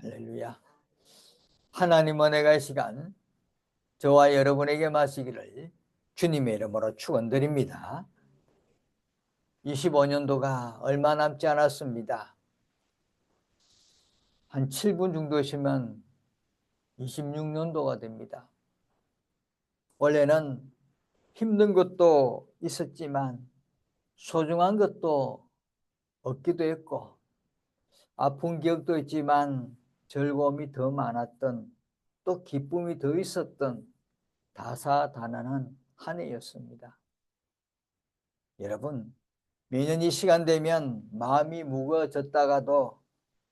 할렐루야. 하나님 은혜가 이 시간 저와 여러분에게 마시기를 주님의 이름으로 축원드립니다. 25년도가 얼마 남지 않았습니다. 한 7분 정도 있으면 26년도가 됩니다. 원래는 힘든 것도 있었지만 소중한 것도 없기도 했고 아픈 기억도 있지만 즐거움이 더 많았던, 또 기쁨이 더 있었던 다사다난한 한 해였습니다. 여러분, 매년 이 시간 되면 마음이 무거워졌다가도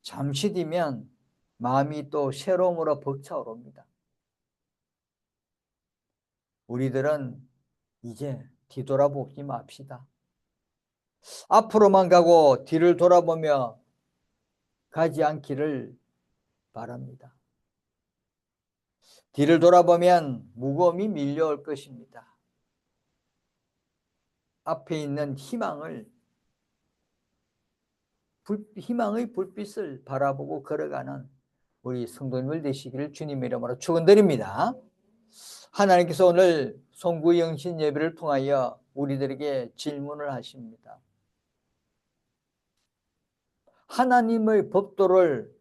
잠시 뒤면 마음이 또 새로움으로 벅차오릅니다. 우리들은 이제 뒤돌아보지 맙시다. 앞으로만 가고 뒤를 돌아보며 가지 않기를 바랍니다. 뒤를 돌아보면 무거움이 밀려올 것입니다. 앞에 있는 희망의 불빛을 바라보고 걸어가는 우리 성도님들 되시기를 주님의 이름으로 축원드립니다. 하나님께서 오늘 송구영신 예배를 통하여 우리들에게 질문을 하십니다. 하나님의 법도를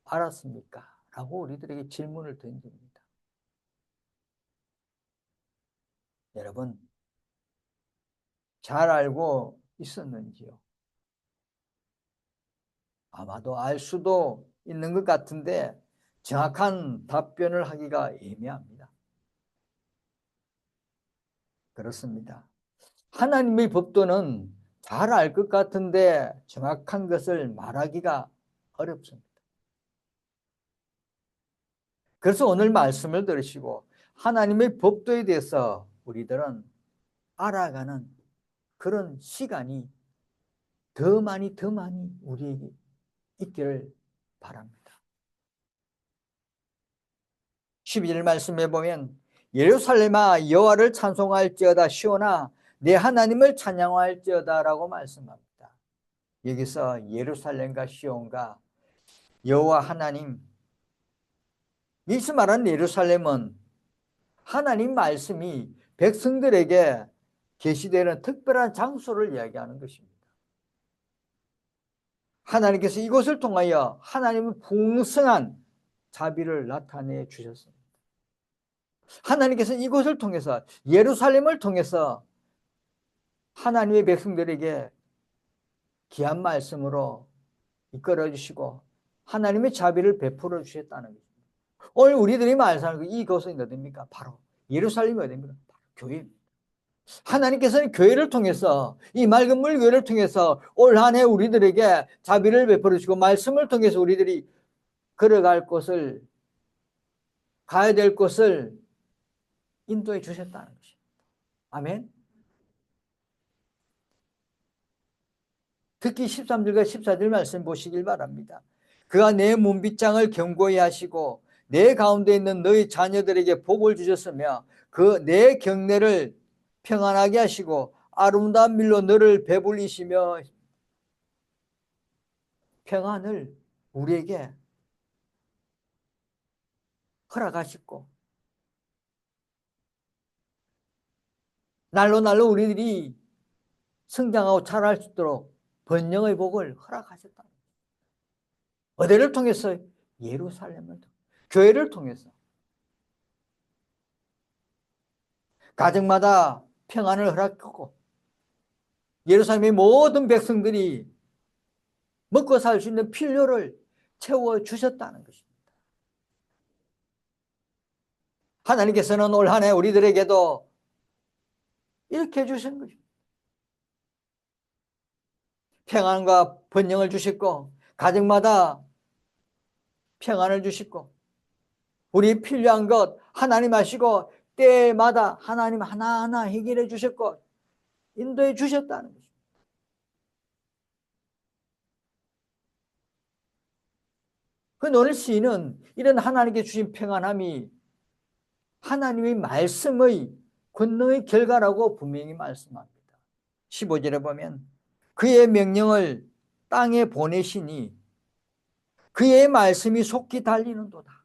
알았습니까? 라고 우리들에게 질문을 던집니다. 여러분, 잘 알고 있었는지요? 아마도 알 수도 있는 것 같은데 정확한 답변을 하기가 애매합니다. 그렇습니다. 하나님의 법도는 잘 알 것 같은데 정확한 것을 말하기가 어렵습니다. 그래서 오늘 말씀을 들으시고 하나님의 법도에 대해서 우리들은 알아가는 그런 시간이 더 많이 우리에게 있기를 바랍니다. 12절 말씀에 보면 예루살렘아 여호와를 찬송할지어다 시온아 내 하나님을 찬양할지어다 라고 말씀합니다. 여기서 예루살렘과 시온과 여호와 하나님, 여기서 말하는 예루살렘은 하나님 말씀이 백성들에게 계시되는 특별한 장소를 이야기하는 것입니다. 하나님께서 이곳을 통하여 하나님의 풍성한 자비를 나타내 주셨습니다. 하나님께서 이곳을 통해서 예루살렘을 통해서 하나님의 백성들에게 귀한 말씀으로 이끌어 주시고 하나님의 자비를 베풀어 주셨다는 것입니다. 오늘 우리들이 말하는 이곳은 어디입니까? 바로 예루살렘이 어디입니까? 바로 교회입니다. 하나님께서는 교회를 통해서 이 맑은 물 교회를 통해서 올 한 해 우리들에게 자비를 베풀어 주시고 말씀을 통해서 우리들이 걸어갈 곳을 가야 될 곳을 인도해 주셨다는 것입니다. 아멘. 특히 13절과 14절 말씀 보시길 바랍니다. 그가 내 문빗장을 견고히 하시고 내 가운데 있는 너희 자녀들에게 복을 주셨으며 그 내 경내를 평안하게 하시고 아름다운 밀로 너를 배불리시며 평안을 우리에게 허락하시고 날로 우리들이 성장하고 자랄 수 있도록 번영의 복을 허락하셨다. 어디를 통해서? 예루살렘을 통해서, 교회를 통해서. 가정마다 평안을 허락하고 예루살렘의 모든 백성들이 먹고 살 수 있는 필요를 채워주셨다는 것입니다. 하나님께서는 올 한 해 우리들에게도 이렇게 해주신 것입니다. 평안과 번영을 주셨고 가정마다 평안을 주시고 우리 필요한 것 하나님 아시고 때마다 하나님 하나하나 해결해 주셨고 인도해 주셨다는 것입니다. 그런데 오늘 시인은 이런 하나님께 주신 평안함이 하나님의 말씀의 권능의 결과라고 분명히 말씀합니다. 15절에 보면 그의 명령을 땅에 보내시니 그의 말씀이 속히 달리는도다.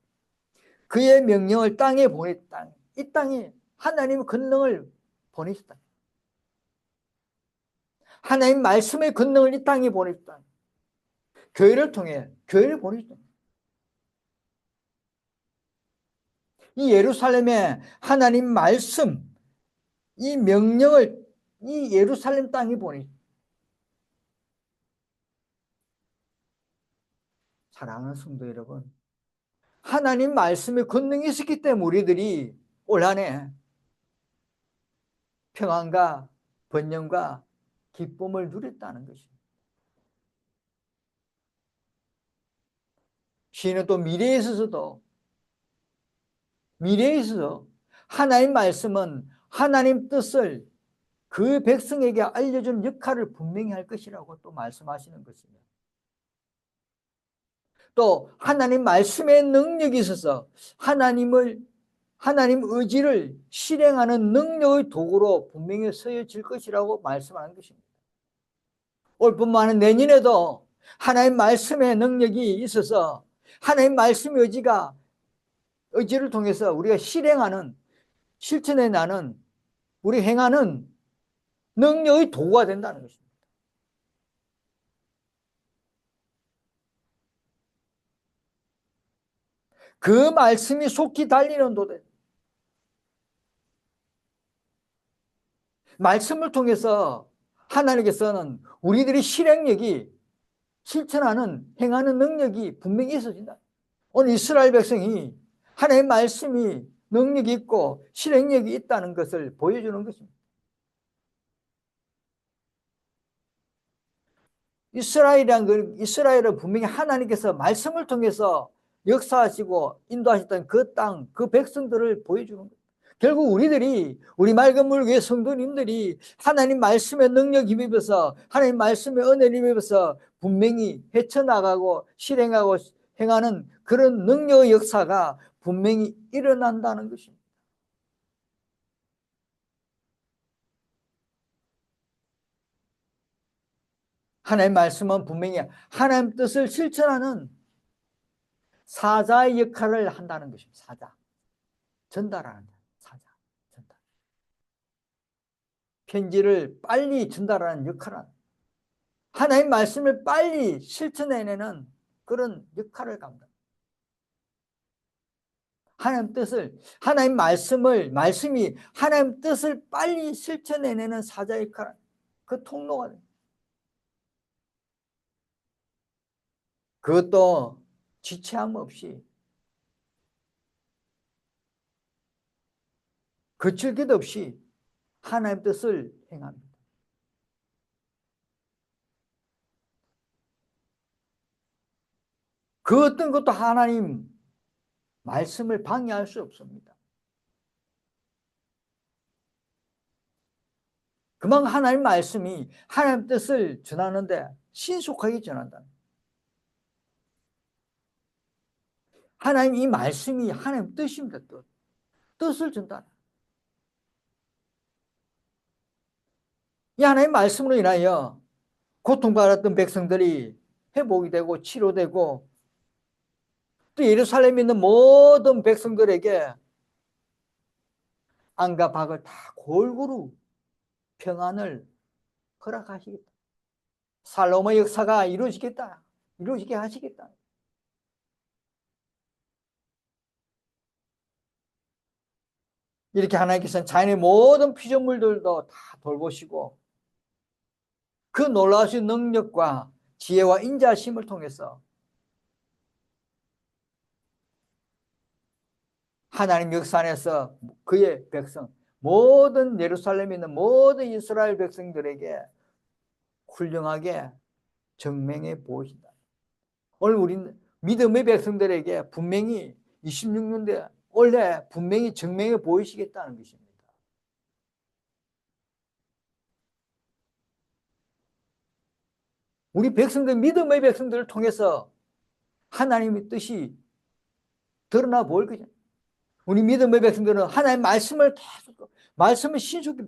그의 명령을 땅에 보냈다. 이 땅에 하나님의 권능을 보내셨다. 하나님 말씀의 권능을 이 땅에 보냈다. 교회를 통해 교회를 보내셨다. 이 예루살렘에 하나님 말씀, 이 명령을 이 예루살렘 땅에 보내셨다. 사랑하는 성도 여러분, 하나님 말씀의 권능이 있었기 때문에 우리들이 올 한해 평안과 번영과 기쁨을 누렸다는 것입니다. 시인은 또 미래에 있어서 하나님 말씀은 하나님 뜻을 그 백성에게 알려주는 역할을 분명히 할 것이라고 또 말씀하시는 것입니다. 또 하나님 말씀의 능력이 있어서 하나님 의지를 실행하는 능력의 도구로 분명히 쓰여질 것이라고 말씀하는 것입니다. 올 뿐만 아니라 내년에도 하나님 말씀의 능력이 있어서 하나님 말씀의 의지를 통해서 우리가 실행하는, 실천해 나는, 우리 행하는 능력의 도구가 된다는 것입니다. 그 말씀이 속히 달리는 도대. 말씀을 통해서 하나님께서는 우리들의 실행력이, 실천하는, 행하는 능력이 분명히 있어진다. 오늘 이스라엘 백성이 하나님의 말씀이 능력이 있고 실행력이 있다는 것을 보여주는 것입니다. 이스라엘은 분명히 하나님께서 말씀을 통해서 역사하시고 인도하셨던 그 땅, 그 백성들을 보여주는 거예요. 결국 우리 맑은 물 위의 성도님들이 하나님 말씀의 능력 힘입어서 하나님 말씀의 은혜를 힘입어서 분명히 헤쳐나가고 실행하고 행하는 그런 능력의 역사가 분명히 일어난다는 것입니다. 하나님 말씀은 분명히 하나님 뜻을 실천하는 사자의 역할을 한다는 것입니다. 사자. 전달하는 사자. 전달. 편지를 빨리 전달하는 역할을 하나님 말씀을 빨리 실천해내는 그런 역할을 감당합니다. 말씀이 하나님 뜻을 빨리 실천해내는 사자 역할, 그 통로가 됩니다. 그것도 지체함 없이, 거칠 것 없이 하나님 뜻을 행합니다. 그 어떤 것도 하나님 말씀을 방해할 수 없습니다. 그만 하나님 말씀이 하나님 뜻을 전하는데 신속하게 전한다. 하나님 이 말씀이 하나님 뜻입니다. 뜻을 전달. 이 하나님 말씀으로 인하여 고통받았던 백성들이 회복이 되고 치료되고 또 예루살렘에 있는 모든 백성들에게 안과 박을 다 골고루 평안을 허락하시겠다. 살로몬의 역사가 이루어지게 하시겠다. 이렇게 하나님께서는 자연의 모든 피조물들도 다 돌보시고 그 놀라우신 능력과 지혜와 인자심을 통해서 하나님 역사 안에서 그의 백성, 모든 예루살렘에 있는 모든 이스라엘 백성들에게 훌륭하게 정맹해 보이신다. 오늘 우리는 믿음의 백성들에게 분명히 26년대 원래 분명히 정맹해 보이시겠다는 것입니다. 우리 백성들, 믿음의 백성들을 통해서 하나님의 뜻이 드러나 보일 거죠. 우리 믿음의 백성들은 하나님의 말씀을 계속, 말씀을 신속히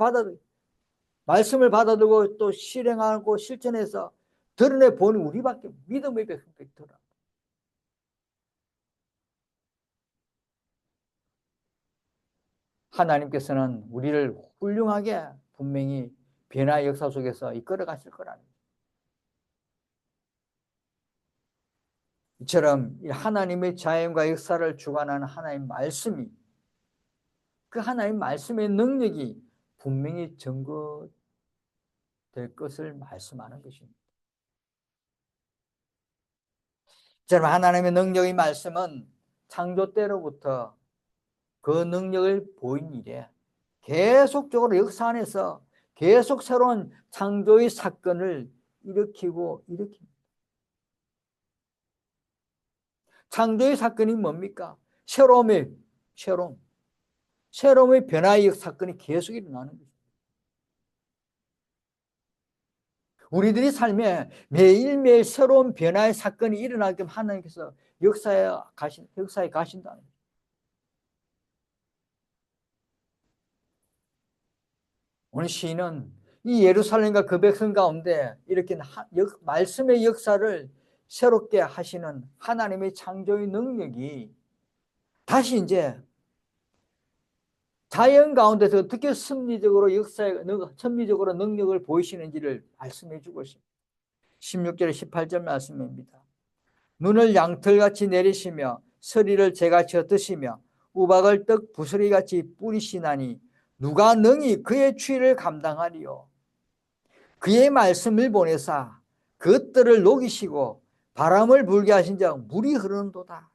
말씀을 받아들고 또 실행하고 실천해서 드러내 보는 우리밖에 믿음의 백성들이 드러나. 하나님께서는 우리를 훌륭하게 분명히 변화의 역사 속에서 이끌어 가실 거라는 거예요. 이처럼 하나님의 자연과 역사를 주관하는 하나님 말씀이, 그 하나님 말씀의 능력이 분명히 증거될 것을 말씀하는 것입니다. 이처럼 하나님의 능력의 말씀은 창조 때로부터 그 능력을 보인 이래 계속적으로 역사 안에서 계속 새로운 창조의 사건을 일으킵니다. 창조의 사건이 뭡니까? 새로움의 변화의 사건이 계속 일어나는 거죠. 우리들이 삶에 매일매일 새로운 변화의 사건이 일어나게 하나님께서 역사에 가신다는 거예요. 오늘 시인은 이 예루살렘과 그 백성 가운데 이렇게 말씀의 역사를 새롭게 하시는 하나님의 창조의 능력이 다시 이제 자연 가운데서 어떻게 섭리적으로 능력을 보이시는지를 말씀해 주고 있습니다. 16절 18절 말씀입니다. 눈을 양털같이 내리시며 서리를 재같이 흩으시며 우박을 떡 부스러기같이 뿌리시나니 누가 능히 그의 추위를 감당하리요. 그의 말씀을 보내사 그것들을 녹이시고 바람을 불게 하신 자 물이 흐르는도다.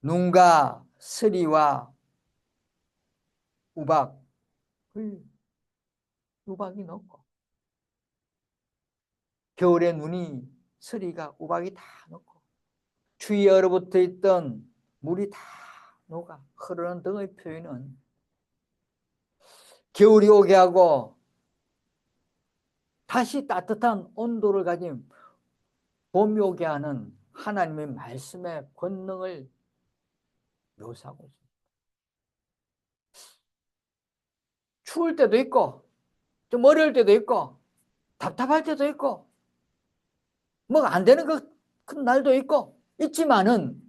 눈과 서리와 우박을 우박이 녹고 겨울에 눈이 서리가 우박이 다 녹고 추위에 얼어붙어 있던 물이 다 녹아 흐르는 등의 표현은 겨울이 오게 하고 다시 따뜻한 온도를 가진 봄이 오게 하는 하나님의 말씀의 권능을 묘사하고 있습니다. 추울 때도 있고 좀 어려울 때도 있고 답답할 때도 있고 뭐 안 되는 그 날도 있지만은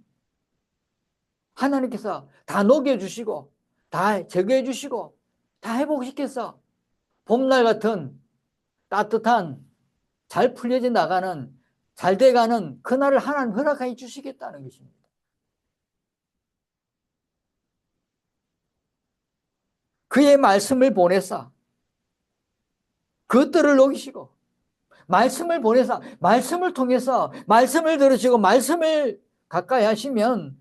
하나님께서 다 녹여주시고 다 제거해주시고 다 회복시켜서 봄날 같은 따뜻한 잘 풀려져 나가는 잘 돼가는 그날을 하나님 허락해 주시겠다는 것입니다. 그의 말씀을 보내사 그것들을 녹이시고 말씀을 보내사 말씀을 통해서 말씀을 들으시고 말씀을 가까이 하시면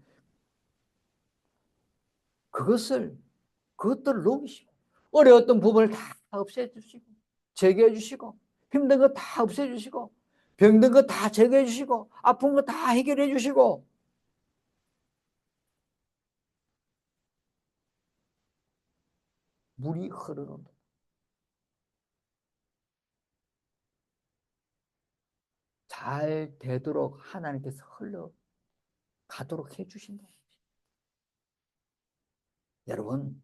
그것들을 녹이시고 어려웠던 부분을 다 없애주시고 제거해주시고 힘든 거 다 없애주시고 병든 거 다 제거해주시고 아픈 거 다 해결해주시고 물이 흐르는 잘 되도록 하나님께서 흘러가도록 해주신다. 여러분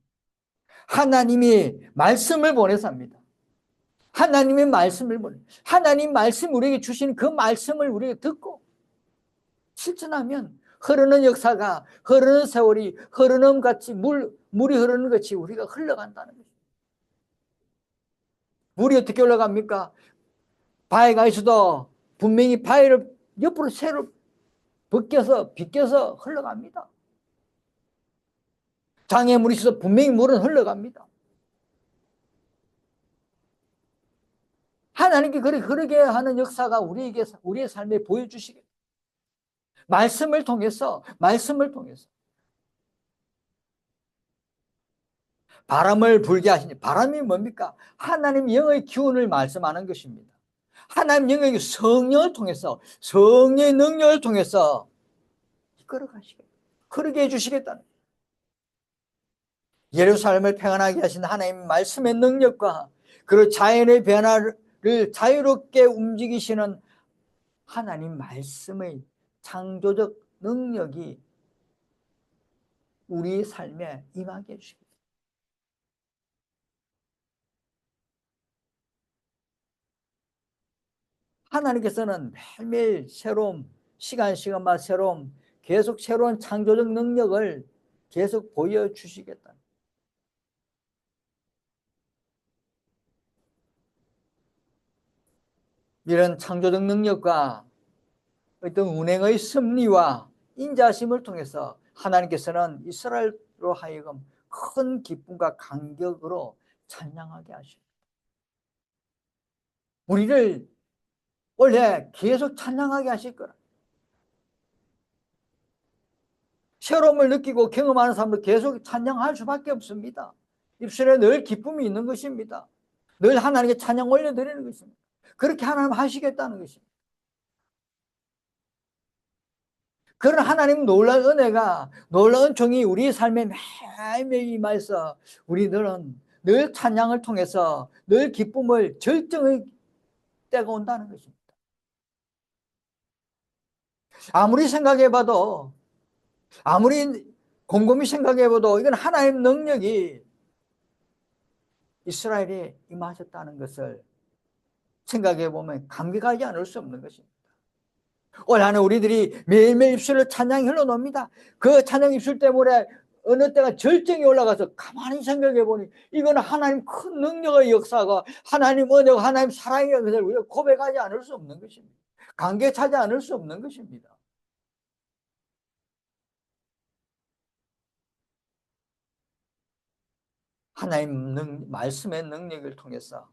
하나님이 말씀을 보내서 합니다. 하나님의 말씀을 하나님 말씀 우리에게 주신 그 말씀을 우리가 듣고 실천하면 흐르는 역사가 흐르는 세월이 흐르는 같이 물이 흐르는 것이 우리가 흘러간다는 거죠. 물이 어떻게 올라갑니까? 바위가 있어도 분명히 바위를 옆으로 새로 비껴서 흘러갑니다. 장애물이 있어도 분명히 물은 흘러갑니다. 하나님께 그러게 하는 역사가 우리의 삶에 보여주시겠다. 말씀을 통해서 바람을 불게 하시니 바람이 뭡니까? 하나님 영의 기운을 말씀하는 것입니다. 하나님 영의 성령의 능력을 통해서 이끌어 가시겠다. 그러게 해주시겠다는 예루살렘을 평안하게 하신 하나님 말씀의 능력과 그리고 자연의 변화를 자유롭게 움직이시는 하나님 말씀의 창조적 능력이 우리 삶에 임하게 해주시겠다. 하나님께서는 매일매일 시간마다 계속 새로운 창조적 능력을 계속 보여주시겠다. 이런 창조적 능력과 어떤 운행의 섭리와 인자심을 통해서 하나님께서는 이스라엘로 하여금 큰 기쁨과 감격으로 찬양하게 하십니다. 우리를 원래 계속 찬양하게 하실 거라. 새로움을 느끼고 경험하는 사람도 계속 찬양할 수밖에 없습니다. 입술에 늘 기쁨이 있는 것입니다. 늘 하나님께 찬양 올려드리는 것입니다. 그렇게 하나님 하시겠다는 것입니다. 그런 하나님 놀라운 은혜가, 놀라운 종이 우리 삶에 매일매일 임하여서 우리들은 늘 찬양을 통해서 늘 기쁨을 절정의 때가 온다는 것입니다. 아무리 생각해봐도, 아무리 곰곰이 생각해봐도 이건 하나님 능력이 이스라엘에 임하셨다는 것을 생각해보면 감격하지 않을 수 없는 것입니다. 올 한해 우리들이 매일매일 입술로 찬양이 흘러놉니다. 그 찬양 입술 때문에 어느 때가 절정이 올라가서 가만히 생각해보니 이거는 하나님 큰 능력의 역사가, 하나님 은혜가, 하나님 사랑이라는 것을 우리가 고백하지 않을 수 없는 것입니다. 감격하지 않을 수 없는 것입니다. 하나님 말씀의 능력을 통해서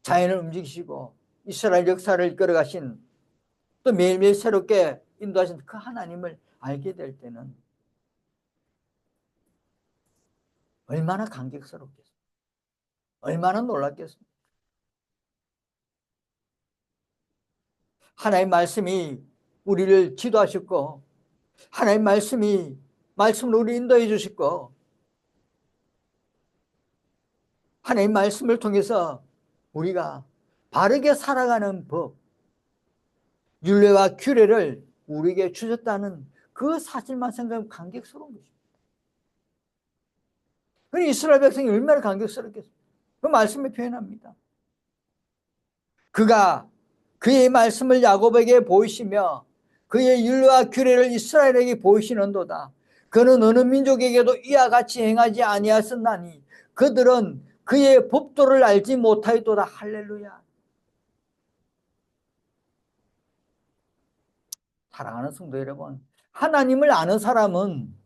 자연을 움직이시고 이스라엘 역사를 이끌어가신, 또 매일매일 새롭게 인도하신 그 하나님을 알게 될 때는 얼마나 감격스럽겠습니까? 얼마나 놀랍겠습니까? 하나님 말씀이 우리를 지도하셨고, 하나님 말씀이 말씀으로 우리 인도해 주셨고, 하나님 말씀을 통해서 우리가 바르게 살아가는 법, 율례와 규례를 우리에게 주셨다는 그 사실만 생각하면 감격스러운 것입니다. 그 이스라엘 백성이 얼마나 감격스럽겠습니까? 그 말씀에 표현합니다. 그가 그의 말씀을 야곱에게 보이시며 그의 율례와 규례를 이스라엘에게 보이시는도다. 그는 어느 민족에게도 이와 같이 행하지 아니하였나니 그들은 그의 법도를 알지 못하였도다. 할렐루야. 사랑하는 성도 여러분, 하나님을 아는 사람은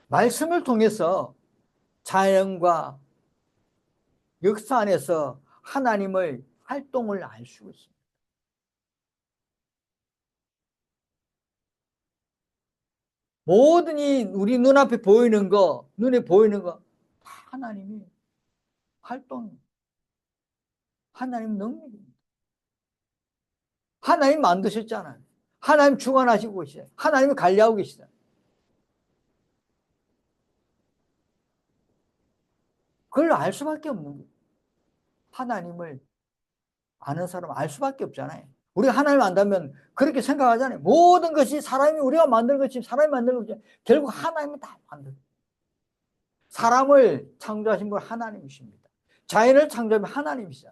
말씀을 통해서 자연과 역사 안에서 하나님의 활동을 알 수 있습니다. 모든 이 우리 눈앞에 보이는 거, 눈에 보이는 거 다 하나님이 활동, 하나님 능력입니다. 하나님 만드셨잖아요. 하나님 주관하시고 계시잖아요. 하나님이 관리하고 계시잖아요. 그걸 알 수밖에 없는 거예요. 하나님을 아는 사람은 알 수밖에 없잖아요. 우리가 하나님을 안다면 그렇게 생각하잖아요. 모든 것이 사람이 우리가 만든 것이 사람이 만든 것이 결국 하나님이 다 만든. 사람을 창조하신 분 하나님이십니다. 자연을 창조하신 하나님이시죠.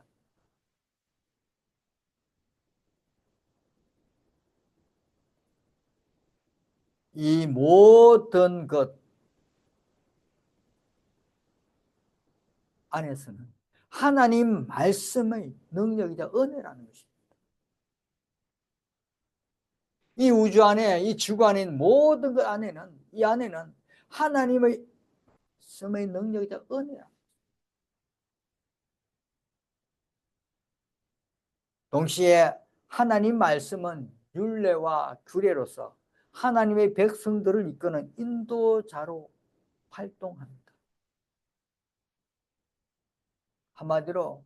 이 모든 것 안에서는 하나님 말씀의 능력이자 은혜라는 것입니다. 이 우주 안에, 이 지구 안에 있는 모든 것 안에는, 이 안에는 하나님의 말씀의 능력이자 은혜야. 동시에 하나님 말씀은 율례와 규례로서 하나님의 백성들을 이끄는 인도자로 활동합니다. 한마디로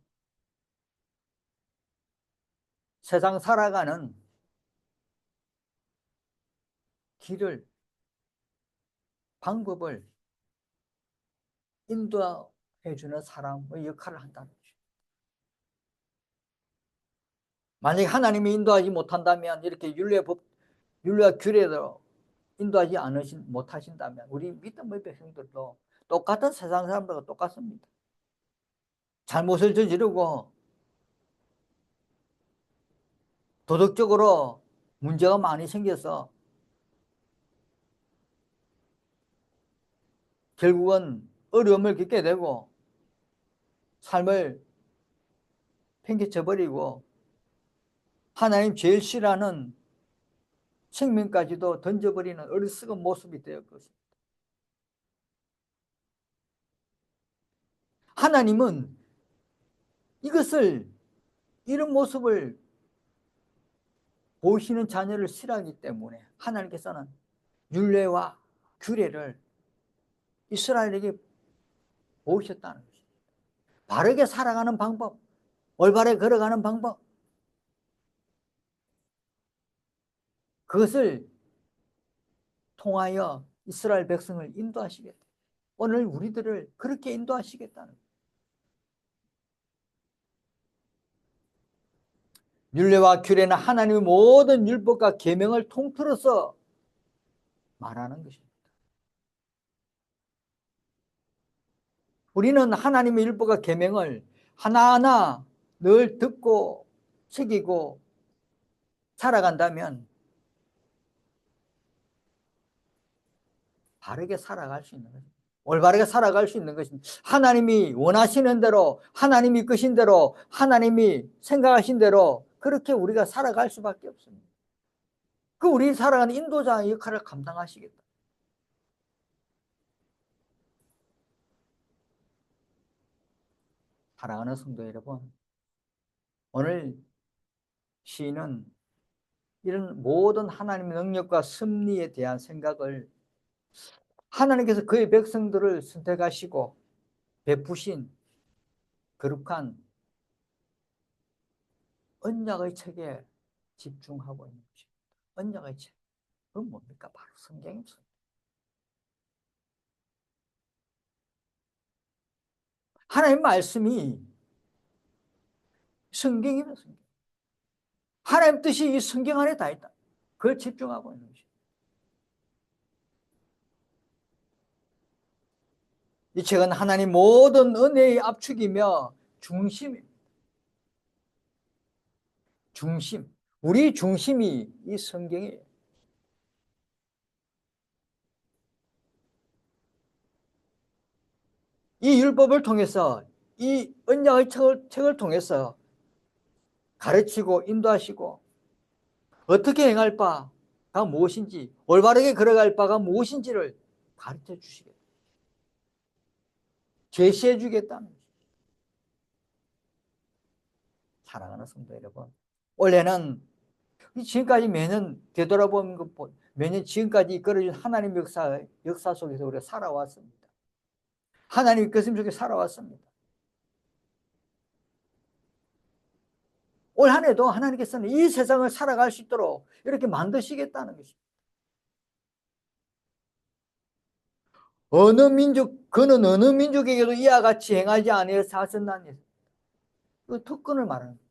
세상 살아가는 길을, 방법을 인도해주는 사람의 역할을 한다는 거죠. 만약에 하나님이 인도하지 못한다면, 이렇게 율례와 규례대로 인도하지 못하신다면 우리 믿음의 백성들도 똑같은 세상 사람들과 똑같습니다. 잘못을 저지르고 도덕적으로 문제가 많이 생겨서 결국은 어려움을 겪게 되고 삶을 팽개쳐버리고 하나님 제일 싫어하는 생명까지도 던져버리는 어리석은 모습이 되었거든요. 하나님은 이런 모습을 보시는 자녀를 싫어하기 때문에 하나님께서는 율례와 규례를 이스라엘에게 보이셨다는 것입니다. 바르게 살아가는 방법, 올바르게 걸어가는 방법, 그것을 통하여 이스라엘 백성을 인도하시겠다. 오늘 우리들을 그렇게 인도하시겠다는 거예요. 율례와 규례는 하나님의 모든 율법과 계명을 통틀어서 말하는 것입니다. 우리는 하나님의 율법과 계명을 하나하나 늘 듣고 새기고 살아간다면 바르게 살아갈 수 있는 것입니다. 올바르게 살아갈 수 있는 것입니다. 하나님이 원하시는 대로, 하나님이 이끄신 대로, 하나님이 생각하신 대로 그렇게 우리가 살아갈 수밖에 없습니다. 우리 살아가는 인도자의 역할을 감당하시겠다. 사랑하는 성도 여러분, 오늘 시인은 이런 모든 하나님의 능력과 섭리에 대한 생각을 하나님께서 그의 백성들을 선택하시고 베푸신 거룩한 언약의 책에 집중하고 있는 것입니다. 언약의 책. 그건 뭡니까? 바로 성경입니다. 하나님 말씀이 성경입니다. 성경. 하나님 뜻이 이 성경 안에 다 있다. 그걸 집중하고 있는 것입니다. 이 책은 하나님 모든 은혜의 압축이며 중심입니다. 중심. 우리 중심이 이 성경이에요. 이 율법을 통해서 이 언약의 책을 통해서 가르치고 인도하시고 어떻게 행할 바가 무엇인지 올바르게 걸어갈 바가 무엇인지를 가르쳐 주시겠다. 제시해 주겠다는 것입니다. 사랑하는 성도 여러분, 원래는 지금까지 매년 되돌아보는 것보다 매년 지금까지 이끌어준 하나님 역사 속에서 우리가 살아왔습니다. 하나님 이끄심 속에 살아왔습니다. 올 한 해도 하나님께서는 이 세상을 살아갈 수 있도록 이렇게 만드시겠다는 것입니다. 그는 어느 민족에게도 이와 같이 행하지 아니하여서 하셨나니. 그 특권을 말하는 거예요.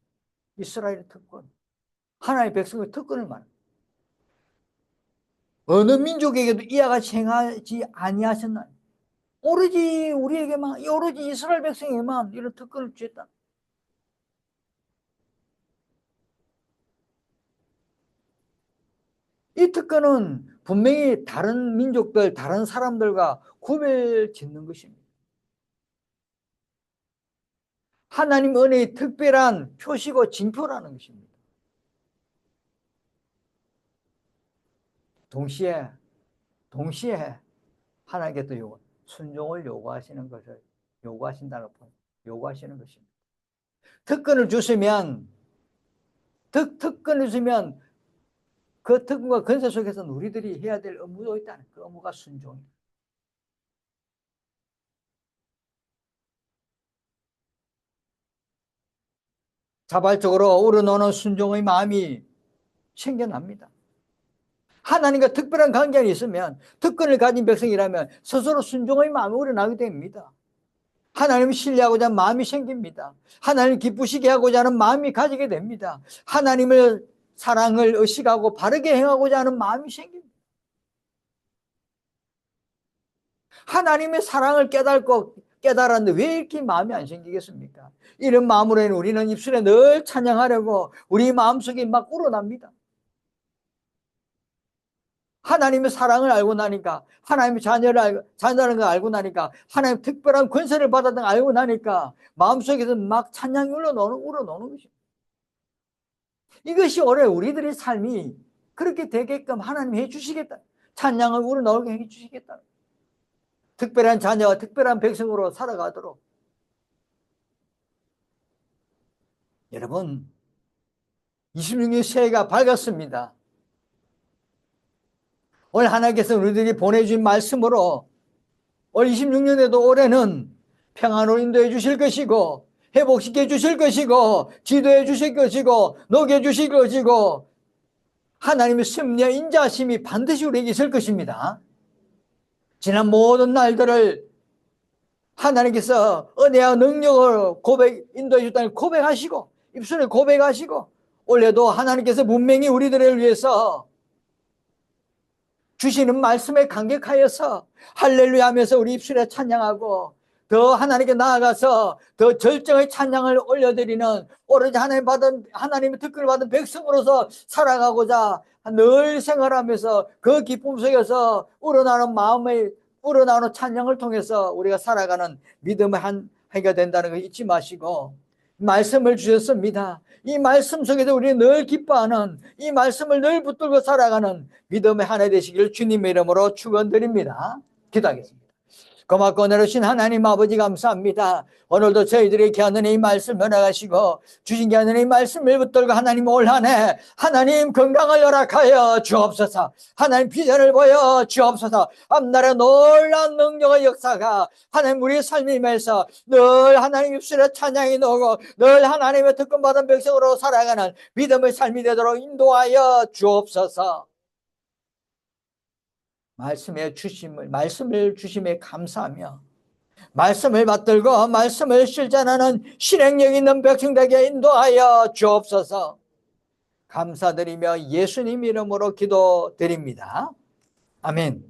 이스라엘의 특권. 하나님의 백성의 특권을 말하는 거예요. 어느 민족에게도 이와 같이 행하지 아니하셨나니. 오로지 우리에게만, 오로지 이스라엘 백성에게만 이런 특권을 주셨다. 이 특권은 분명히 다른 민족들, 다른 사람들과 구별 짓는 것입니다. 하나님 은혜의 특별한 표시고 징표라는 것입니다. 동시에 하나님께 또 순종을 요구하시는 것을 요구하시는 것입니다. 특권을 주시면 그 특권과 권세 속에서는 우리들이 해야 될 업무도 있다는 그 업무가 순종입니다. 자발적으로 우러나오는 순종의 마음이 생겨납니다. 하나님과 특별한 관계가 있으면 특권을 가진 백성이라면 스스로 순종의 마음이 우러나게 됩니다. 하나님을 신뢰하고자 하는 마음이 생깁니다. 하나님을 기쁘시게 하고자 하는 마음이 가지게 됩니다. 하나님을 사랑을 의식하고 바르게 행하고자 하는 마음이 생깁니다. 하나님의 사랑을 깨달았는데 왜 이렇게 마음이 안 생기겠습니까? 이런 마음으로는 우리는 입술에 늘 찬양하려고 우리 마음속에 막 우러납니다. 하나님의 사랑을 알고 나니까, 하나님의 자녀라는 걸 알고 나니까, 하나님의 특별한 권세를 받았다는 걸 알고 나니까 마음속에서 막 찬양이 우러나오는 것이죠. 이것이 올해 우리들의 삶이 그렇게 되게끔 하나님이 해주시겠다. 찬양을 우러나오게 해주시겠다. 특별한 자녀와 특별한 백성으로 살아가도록. 여러분, 26년 새해가 밝았습니다. 오늘 하나님께서 우리들이 보내주신 말씀으로 올 26년에도 올해는 평안으로 인도해 주실 것이고, 회복시켜 주실 것이고, 지도해 주실 것이고, 녹여 주실 것이고, 하나님의 섭리와 인자하심이 반드시 우리에게 있을 것입니다. 지난 모든 날들을 하나님께서 은혜와 능력을 인도해 주셨다는 고백하시고, 입술에 고백하시고, 올해도 하나님께서 분명히 우리들을 위해서 주시는 말씀에 감격하여서 할렐루야 하면서 우리 입술에 찬양하고, 더 하나님께 나아가서 더 절정의 찬양을 올려드리는 오로지 하나님의 특권을 받은 백성으로서 살아가고자 늘 생활하면서 그 기쁨 속에서 우러나오는 찬양을 통해서 우리가 살아가는 믿음의 한 해가 된다는 거 잊지 마시고, 말씀을 주셨습니다. 이 말씀 속에서 우리는 늘 기뻐하는, 이 말씀을 늘 붙들고 살아가는 믿음의 한 해 되시기를 주님의 이름으로 축원드립니다. 기도하겠습니다. 고맙고 은혜로우신 하나님 아버지 감사합니다. 오늘도 저희들에게 하는 이 말씀 허락하시고 주신 게 하는 이 말씀을 붙들고 하나님 올 한 해 하나님 건강을 허락하여 주옵소서. 하나님 비전을 보여 주옵소서. 앞날에 놀라운 능력의 역사가 하나님 우리의 삶에 임해서 늘 하나님 입술에 찬양이 나오고 늘 하나님의 특권받은 백성으로 살아가는 믿음의 삶이 되도록 인도하여 주옵소서. 말씀을 주심에 감사하며 말씀을 받들고 말씀을 실천하는 실행력 있는 백성되게 인도하여 주옵소서. 감사드리며 예수님 이름으로 기도드립니다. 아멘.